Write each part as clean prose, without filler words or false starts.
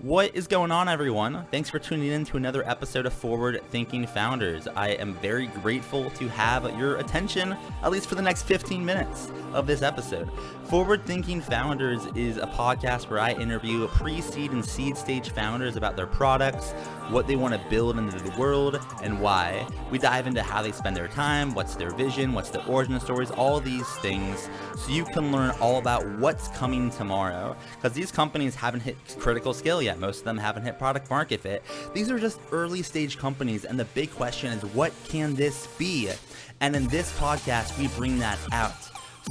What is going on, everyone? Thanks for tuning in to another episode of Forward Thinking Founders. I am very grateful to have your attention, at least for the next 15 minutes of this episode. Forward Thinking Founders is a podcast where I interview pre-seed and seed stage founders about their products, what they want to build into the world, and why. We dive into how they spend their time, what's their vision, what's their origin stories, all these things, so you can learn all about what's coming tomorrow. Because these companies haven't hit critical scale yet. Most of them haven't hit product market fit. These are just early stage companies, and the big question is, what can this be? And in this podcast, we bring that out.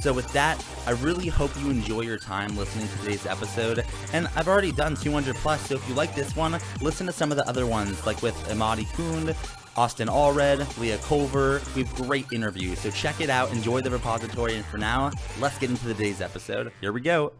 So with that, I really hope you enjoy your time listening to today's episode. And I've already done 200 plus, so if you like this one, listen to some of the other ones, like with Imadi Kund, Austin Allred, Leah Culver. We have great interviews, so check it out, enjoy the repository, and for now, let's get into today's episode. Here we go.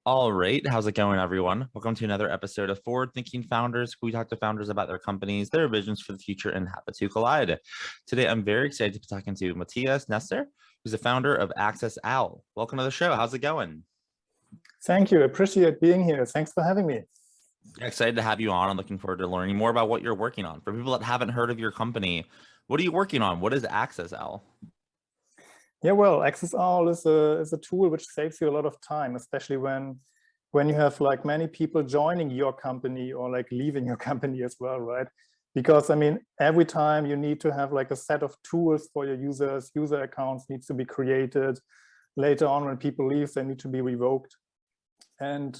All right, how's it going, everyone? Welcome to another episode of Forward Thinking Founders. We talk to founders about their companies, their visions for the future, and how the two collide. Today, I'm very excited to be talking to Mathias Nestler, who's the founder of AccessOwl. Welcome to the show. How's it going? Thank you. Appreciate being here. Thanks for having me. Excited to have you on. I'm looking forward to learning more about what you're working on. For people that haven't heard of your company, what are you working on? What is AccessOwl? Yeah, well, AccessOwl is a tool which saves you a lot of time, especially when you have like many people joining your company or like leaving your company as well, right? Because I mean, every time you need to have like a set of tools for your users, user accounts needs to be created. Later on, when people leave, they need to be revoked. And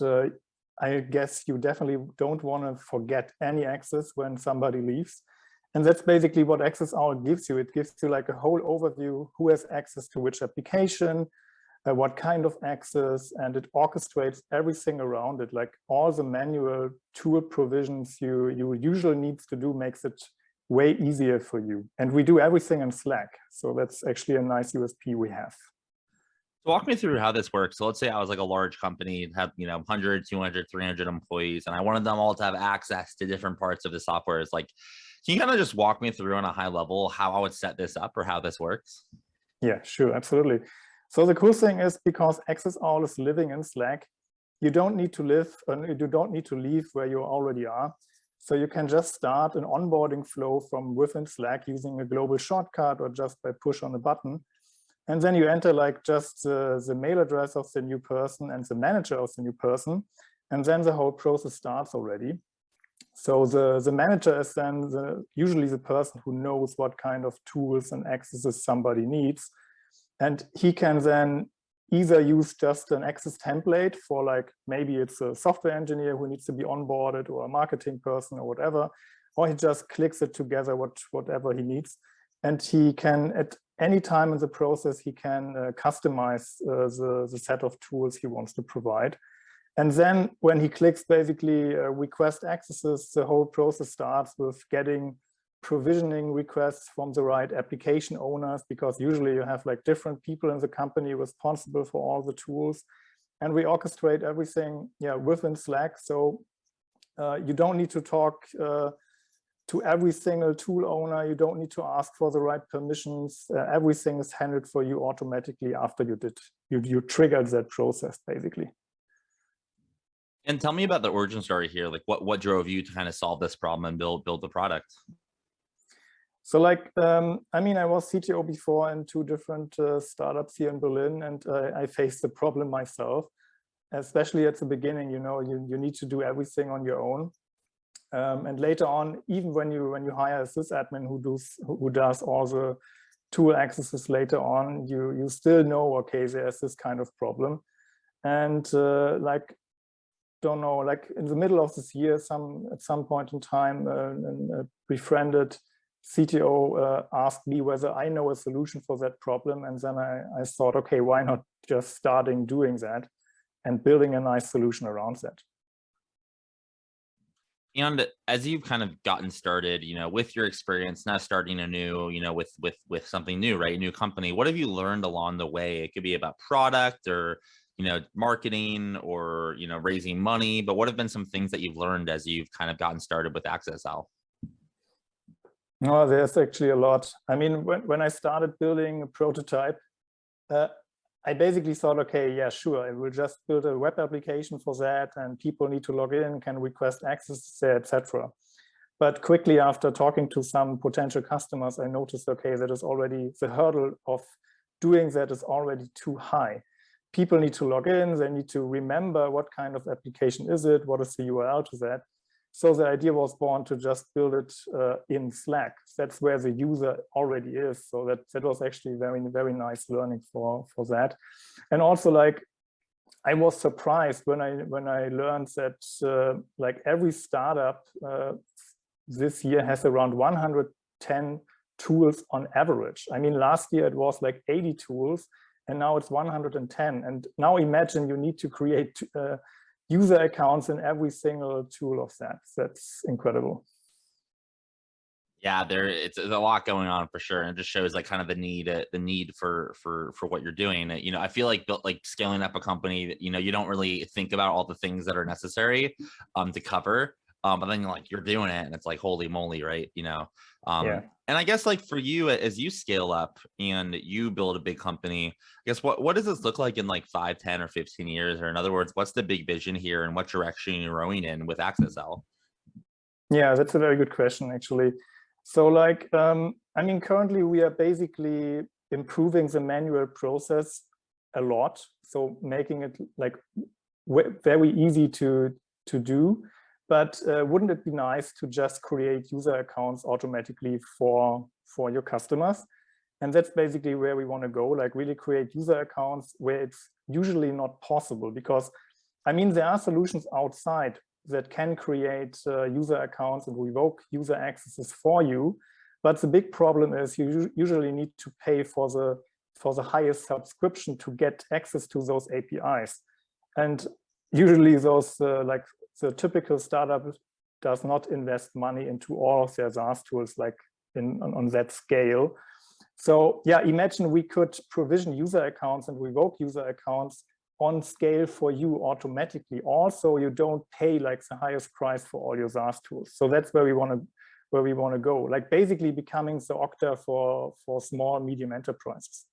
I guess you definitely don't want to forget any access when somebody leaves. And that's basically what AccessOwl gives you. It gives you like a whole overview, who has access to which application, what kind of access, and it orchestrates everything around it. Like all the manual tool provisions you usually need to do makes it way easier for you. And we do everything in Slack. So that's actually a nice USP we have. Walk me through how this works. So let's say I was like a large company, had 100, 200, 300 employees, and I wanted them all to have access to different parts of the software. It's like, can you kind of just walk me through on a high level how I would set this up or how this works? Yeah, sure, absolutely. So the cool thing is, because AccessOwl is living in Slack, you don't need to leave where you already are. So you can just start an onboarding flow from within Slack using a global shortcut or just by push on a button. And then you enter like just the mail address of the new person and the manager of the new person. And then the whole process starts already. So the manager is then usually the person who knows what kind of tools and accesses somebody needs. And he can then either use just an access template for like, maybe it's a software engineer who needs to be onboarded or a marketing person or whatever, or he just clicks it together, whatever he needs. And he can, at any time in the process, he can customize the set of tools he wants to provide. And then when he clicks basically request accesses, the whole process starts with getting provisioning requests from the right application owners, because usually you have like different people in the company responsible for all the tools. And we orchestrate everything within Slack. So you don't need to talk to every single tool owner. You don't need to ask for the right permissions. Everything is handled for you automatically after you triggered that process basically. And tell me about the origin story here. Like what drove you to kind of solve this problem and build the product? So like, I mean, I was CTO before in 2 different startups here in Berlin, and I faced the problem myself, especially at the beginning. You need to do everything on your own. And later on, even when you hire a sysadmin who does all the tool accesses later on, you still know, okay, there's this kind of problem. And don't know, like in the middle of this year, at some point in time, a befriended CTO asked me whether I know a solution for that problem. And then I thought, okay, why not just starting doing that and building a nice solution around that. And as you've kind of gotten started, with your experience now starting a new, with something new, right? A new company, what have you learned along the way? It could be about product or marketing or, raising money, but what have been some things that you've learned as you've kind of gotten started with AccessOwl? No, there's actually a lot. I mean, when I started building a prototype, I basically thought, okay, yeah, sure, I will just build a web application for that, and people need to log in, can request access there, etc. But quickly after talking to some potential customers, I noticed, okay, that is already the hurdle of doing that is already too high. People need to log in, they need to remember what kind of application is it, what is the URL to that. So the idea was born to just build it in Slack. That's where the user already is. So that was actually very, very nice learning for that. And also, like, I was surprised when I learned that like every startup this year has around 110 tools on average. I mean, last year it was like 80 tools, and now it's 110. And now imagine you need to create user accounts in every single tool of that. That's incredible. Yeah, it's a lot going on for sure, and it just shows like kind of the need for what you're doing. You know, I feel like scaling up a company that, you know, you don't really think about all the things that are necessary to cover, but then like you're doing it, and it's like holy moly, right? You know, Yeah. And I guess like for you, as you scale up and you build a big company, I guess what does this look like in like 5, 10, or 15 years? Or in other words, what's the big vision here, and what direction you're rowing in with AccessOwl? Yeah, that's a very good question, actually. So like, I mean, currently we are basically improving the manual process a lot. So making it like very easy to do. But wouldn't it be nice to just create user accounts automatically for your customers? And that's basically where we want to go, like really create user accounts where it's usually not possible. Because, I mean, there are solutions outside that can create user accounts and revoke user accesses for you. But the big problem is you usually need to pay for the highest subscription to get access to those APIs. And usually those like the typical startup does not invest money into all of their SaaS tools like on that scale. So yeah, imagine we could provision user accounts and revoke user accounts on scale for you automatically. Also, you don't pay like the highest price for all your SaaS tools. So that's where we want to go, like basically becoming the Okta for small, medium enterprises.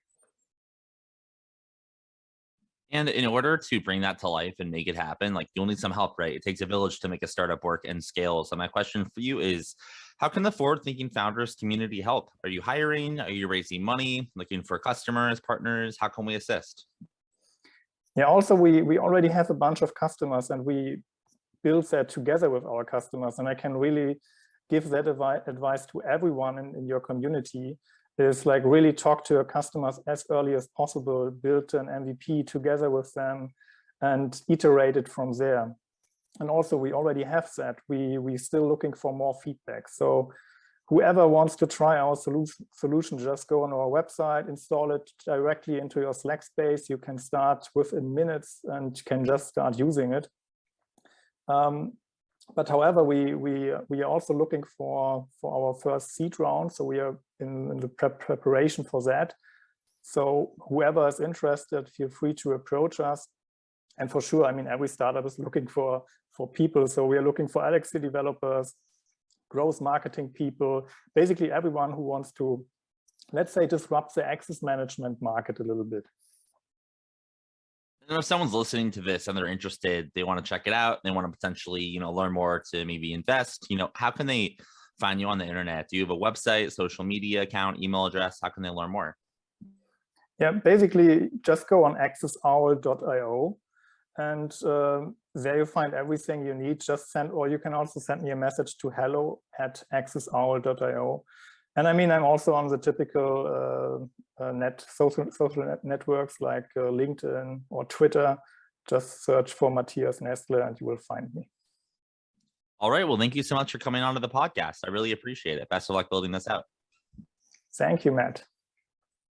And in order to bring that to life and make it happen, like you'll need some help, right? It takes a village to make a startup work and scale. So my question for you is, how can the forward-thinking founders community help? Are you hiring? Are you raising money, looking for customers, partners? How can we assist? Yeah, also we already have a bunch of customers, and we build that together with our customers. And I can really give that advice to everyone in your community, is like really talk to your customers as early as possible, build an MVP together with them, and iterate it from there. And also, we already have that. We're still looking for more feedback. So whoever wants to try our solution, just go on our website, install it directly into your Slack space. You can start within minutes and can just start using it. But however, we are also looking for our first seed round. So we are in the preparation for that. So whoever is interested, feel free to approach us. And for sure, I mean, every startup is looking for people. So we are looking for Elixir developers, growth marketing people, basically everyone who wants to, let's say, disrupt the access management market a little bit. And if someone's listening to this and they're interested, they want to check it out, they want to potentially, you know, learn more to maybe invest, you know, how can they find you on the internet? Do you have a website, social media account, email address? How can they learn more? Yeah, basically just go on AccessOwl.io, and there you find everything you need. Just send, or you can also send me a message to hello@AccessOwl.io. And I mean, I'm also on the typical social networks like LinkedIn or Twitter. Just search for Mathias Nestler and you will find me. All right. Well, thank you so much for coming on to the podcast. I really appreciate it. Best of luck building this out. Thank you, Matt.